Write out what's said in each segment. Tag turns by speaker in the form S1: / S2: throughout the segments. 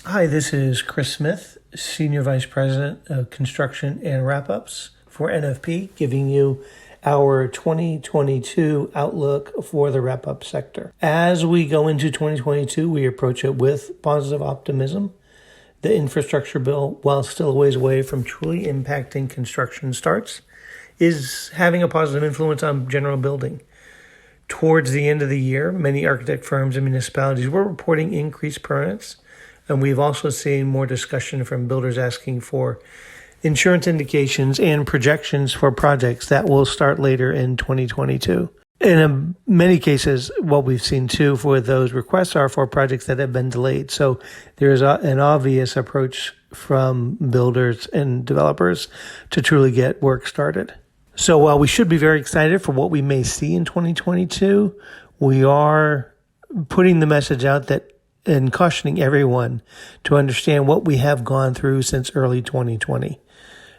S1: Hi, this is Chris Smith, Senior Vice President of Construction and Wrap-Ups for NFP, giving you our 2022 outlook for the wrap-up sector. As we go into 2022, we approach it with positive optimism. The infrastructure bill, while still a ways away from truly impacting construction starts, is having a positive influence on general building. Towards the end of the year, many architect firms and municipalities were reporting increased permits, and we've also seen more discussion from builders asking for insurance indications and projections for projects that will start later in 2022. In many cases, what we've seen too for those requests are for projects that have been delayed. So there's an obvious approach from builders and developers to truly get work started. So while we should be very excited for what we may see in 2022, we are putting the message out that and cautioning everyone to understand what we have gone through since early 2020.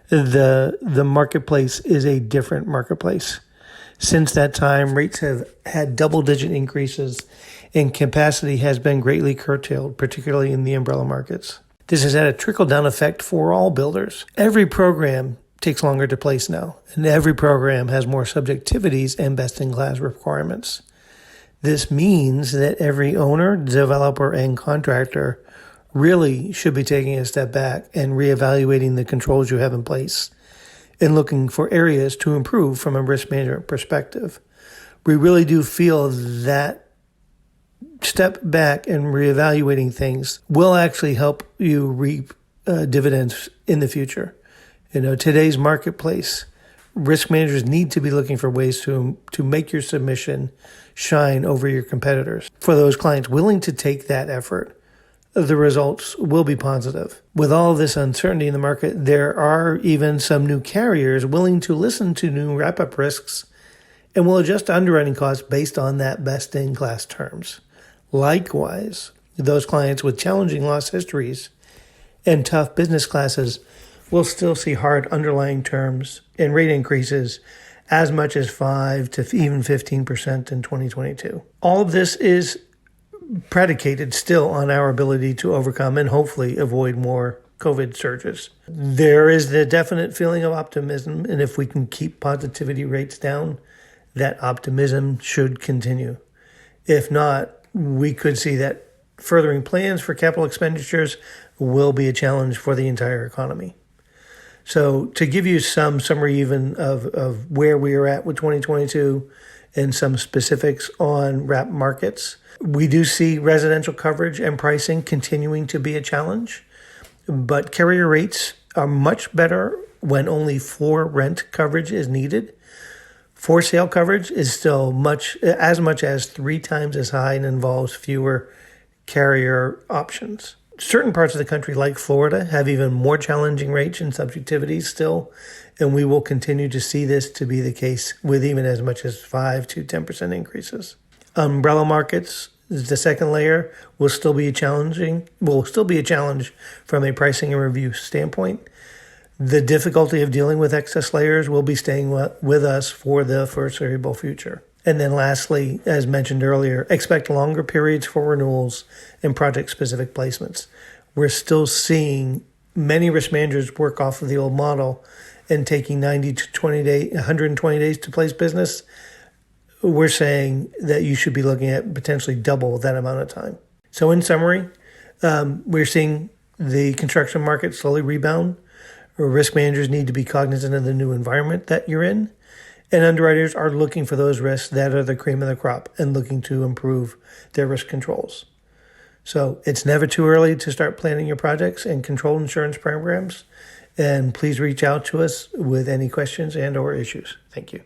S1: The marketplace is a different marketplace. Since that time, rates have had double-digit increases and capacity has been greatly curtailed, particularly in the umbrella markets. This has had a trickle-down effect for all builders. Every program takes longer to place now, and every program has more subjectivities and best-in-class requirements. This means that every owner, developer, and contractor really should be taking a step back and reevaluating the controls you have in place and looking for areas to improve from a risk management perspective. We really do feel that step back and reevaluating things will actually help you reap dividends in the future. Today's marketplace, risk managers need to be looking for ways to make your submission shine over your competitors. For those clients willing to take that effort, the results will be positive. With all of this uncertainty in the market, there are even some new carriers willing to listen to new wrap-up risks and will adjust underwriting costs based on that best-in-class terms. Likewise, those clients with challenging loss histories and tough business classes will still see hard underlying terms and rate increases as much as 5 to even 15% in 2022. All of this is predicated still on our ability to overcome and hopefully avoid more COVID surges. There is the definite feeling of optimism, and if we can keep positivity rates down, that optimism should continue. If not, we could see that furthering plans for capital expenditures will be a challenge for the entire economy. So to give you some summary even of where we are at with 2022 and some specifics on wrap markets, we do see residential coverage and pricing continuing to be a challenge, but carrier rates are much better when only for rent coverage is needed. For sale coverage is still much as 3 times as high and involves fewer carrier options. Certain parts of the country, like Florida, have even more challenging rates and subjectivities still, and we will continue to see this to be the case with even as much as 5 to 10% increases. Umbrella markets, the second layer, will still be a challenge from a pricing and review standpoint. The difficulty of dealing with excess layers will be staying with us for the foreseeable future. And then lastly, as mentioned earlier, expect longer periods for renewals and project-specific placements. We're still seeing many risk managers work off of the old model and taking 120 days to place business. We're saying that you should be looking at potentially double that amount of time. So in summary, we're seeing the construction market slowly rebound. Risk managers need to be cognizant of the new environment that you're in. And underwriters are looking for those risks that are the cream of the crop and looking to improve their risk controls. So it's never too early to start planning your projects and control insurance programs. And please reach out to us with any questions and or issues. Thank you.